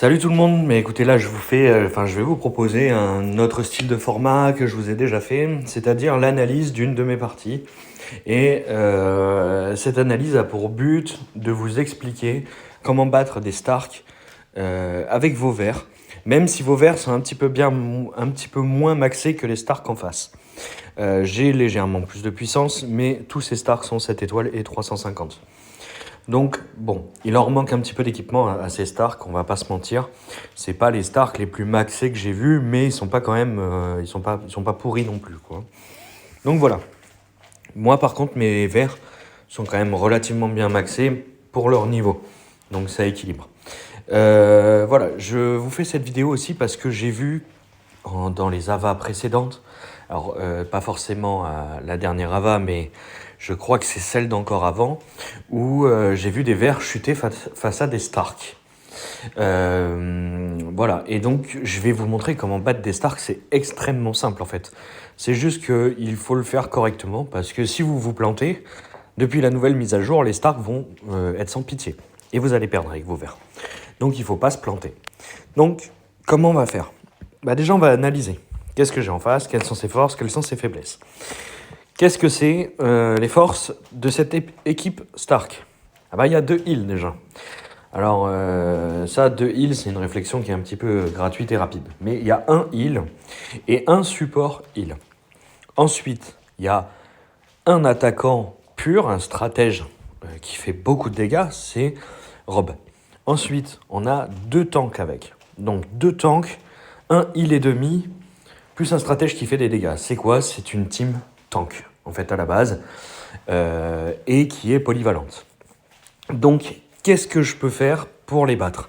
Salut tout le monde, mais écoutez là je vais vous proposer un autre style de format que je vous ai déjà fait, c'est-à-dire l'analyse d'une de mes parties. Et cette analyse a pour but de vous expliquer comment battre des Stark avec vos verts, même si vos verts sont un petit peu moins maxés que les Stark en face. J'ai légèrement plus de puissance, mais tous ces Starks sont 7 étoiles et 350. Donc, bon, il leur manque un petit peu d'équipement à ces Stark, on va pas se mentir. C'est pas les Stark les plus maxés que j'ai vus, mais ils sont pas quand même, ils sont pas pourris non plus, quoi. Donc voilà. Moi, par contre, mes verts sont quand même relativement bien maxés pour leur niveau. Donc ça équilibre. Voilà, je vous fais cette vidéo aussi parce que j'ai vu dans les AVA précédentes, alors pas forcément à la dernière AVA, mais je crois que c'est celle d'encore avant, où j'ai vu des verts chuter face à des Stark. Voilà, et donc je vais vous montrer comment battre des Stark, c'est extrêmement simple en fait. C'est juste qu'il faut le faire correctement, parce que si vous vous plantez, depuis la nouvelle mise à jour, les Stark vont être sans pitié, et vous allez perdre avec vos verts. Donc il ne faut pas se planter. Donc, comment on va faire ? Déjà on va analyser. Qu'est-ce que j'ai en face ? Quelles sont ses forces ? Quelles sont ses faiblesses ? Qu'est-ce que c'est les forces de cette équipe Stark ? Il y a 2 heals déjà. Alors, ça, 2 heals, c'est une réflexion qui est un petit peu gratuite et rapide. Mais il y a un heal et un support heal. Ensuite, il y a un attaquant pur, un stratège qui fait beaucoup de dégâts, c'est Rob. Ensuite, on a 2 tanks avec. Donc, 2 tanks, un heal et demi, plus un stratège qui fait des dégâts. C'est quoi ? C'est une team tank, en fait, à la base, et qui est polyvalente. Donc, qu'est-ce que je peux faire pour les battre ?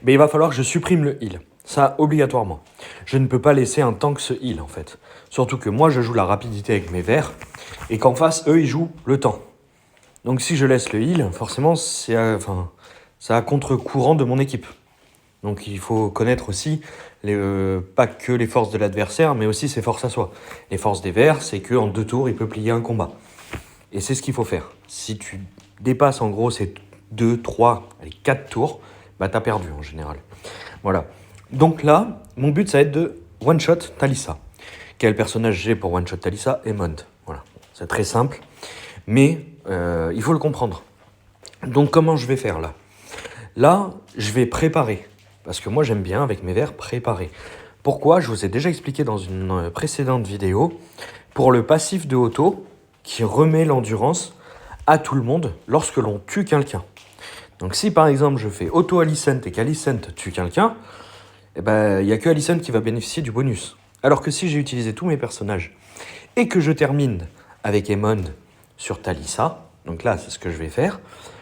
Il va falloir que je supprime le heal. Ça, obligatoirement. Je ne peux pas laisser un tank se heal, en fait. Surtout que moi, je joue la rapidité avec mes verts, et qu'en face, eux, ils jouent le temps. Donc, si je laisse le heal, forcément, c'est à contre-courant de mon équipe. Donc, il faut connaître aussi pas que les forces de l'adversaire, mais aussi ses forces à soi. Les forces des verts, c'est qu'en 2 tours, il peut plier un combat. Et c'est ce qu'il faut faire. Si tu dépasses en gros ces 2, 3, 4 tours, t'as perdu en général. Voilà. Donc là, mon but, ça va être de one-shot Talisa. Quel personnage j'ai pour one-shot Talisa ? Emond. Voilà. C'est très simple. Mais il faut le comprendre. Donc comment je vais faire là ? Là, je vais préparer. Parce que moi, j'aime bien, avec mes verts, préparer. Pourquoi ? Je vous ai déjà expliqué dans une précédente vidéo. Pour le passif de Auto, qui remet l'endurance à tout le monde lorsque l'on tue quelqu'un. Donc si par exemple je fais Auto Alicent et qu'Alicent tue quelqu'un, il n'y a que Alicent qui va bénéficier du bonus. Alors que si j'ai utilisé tous mes personnages et que je termine avec Emond sur Talisa, donc là c'est ce que je vais faire,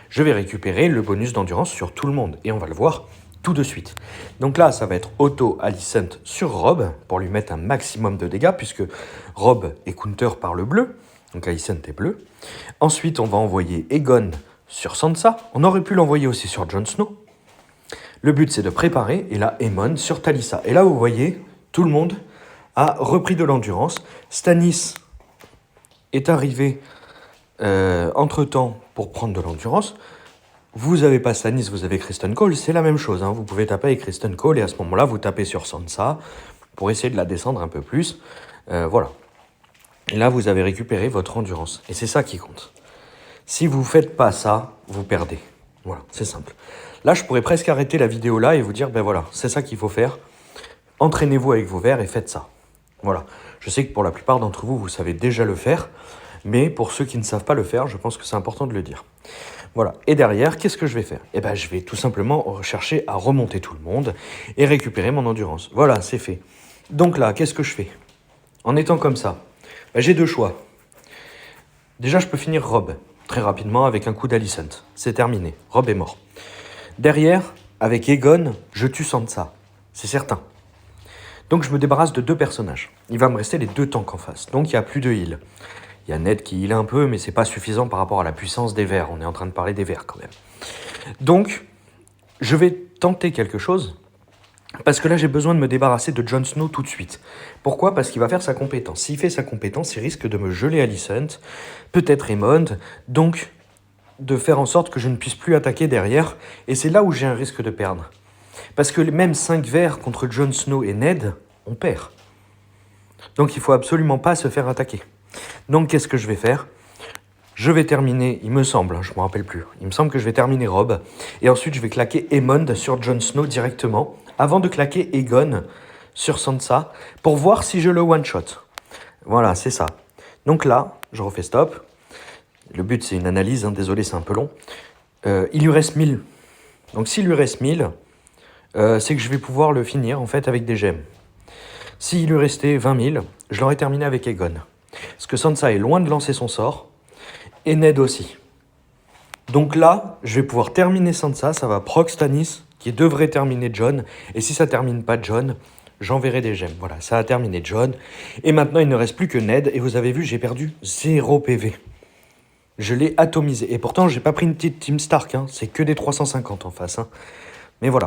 je vais récupérer le bonus d'endurance sur tout le monde. Et on va le voir tout de suite. Donc là, ça va être Auto Alicent sur Rob, pour lui mettre un maximum de dégâts, puisque Rob est counter par le bleu, donc Alicent est bleu. Ensuite, on va envoyer Aegon sur Sansa. On aurait pu l'envoyer aussi sur Jon Snow. Le but, c'est de préparer, et là, Aemon sur Talisa. Et là, vous voyez, tout le monde a repris de l'endurance. Stannis est arrivé entre-temps pour prendre de l'endurance. Vous n'avez pas Stannis, vous avez Criston Cole, c'est la même chose. Vous pouvez taper avec Criston Cole, et à ce moment-là, vous tapez sur Sansa pour essayer de la descendre un peu plus. Voilà. Et là, vous avez récupéré votre endurance. Et c'est ça qui compte. Si vous ne faites pas ça, vous perdez. Voilà, c'est simple. Là, je pourrais presque arrêter la vidéo là et vous dire, voilà, c'est ça qu'il faut faire. Entraînez-vous avec vos verts et faites ça. Voilà. Je sais que pour la plupart d'entre vous, vous savez déjà le faire. Mais pour ceux qui ne savent pas le faire, je pense que c'est important de le dire. Voilà. Et derrière, qu'est-ce que je vais faire ? Je vais tout simplement chercher à remonter tout le monde et récupérer mon endurance. Voilà, c'est fait. Donc là, qu'est-ce que je fais ? En étant comme ça, j'ai 2 choix. Déjà, je peux finir Rob très rapidement avec un coup d'Alicent. C'est terminé. Rob est mort. Derrière, avec Aegon, je tue Sansa. C'est certain. Donc, je me débarrasse de 2 personnages. Il va me rester les 2 tanks en face. Donc, il n'y a plus de heal. Il y a Ned qui heal un peu, mais c'est pas suffisant par rapport à la puissance des verts. On est en train de parler des verts quand même. Donc, je vais tenter quelque chose. Parce que là, j'ai besoin de me débarrasser de Jon Snow tout de suite. Pourquoi ? Parce qu'il va faire sa compétence. S'il fait sa compétence, il risque de me geler Alicent, peut-être Aemond, donc de faire en sorte que je ne puisse plus attaquer derrière. Et c'est là où j'ai un risque de perdre. Parce que même 5 verts contre Jon Snow et Ned, on perd. Donc il faut absolument pas se faire attaquer. Donc qu'est-ce que je vais faire ? Je vais terminer, il me semble, je ne me rappelle plus, il me semble que je vais terminer Robb, et ensuite je vais claquer Aemond sur Jon Snow directement, avant de claquer Aegon sur Sansa, pour voir si je le one-shot. Voilà, c'est ça. Donc là, je refais stop. Le but, c'est une analyse, hein, désolé, c'est un peu long. Il lui reste 1000. Donc s'il lui reste 1000, c'est que je vais pouvoir le finir, en fait, avec des gemmes. S'il lui restait 20 000, je l'aurais terminé avec Aegon. Parce que Sansa est loin de lancer son sort, et Ned aussi. Donc là, je vais pouvoir terminer Sansa, ça va proc Stannis, qui devrait terminer Jon, et si ça termine pas Jon, j'enverrai des gemmes. Voilà, ça a terminé Jon, et maintenant il ne reste plus que Ned, et vous avez vu, j'ai perdu 0 PV. Je l'ai atomisé, et pourtant j'ai pas pris une petite Team Stark, hein, c'est que des 350 en face. Hein. Mais voilà.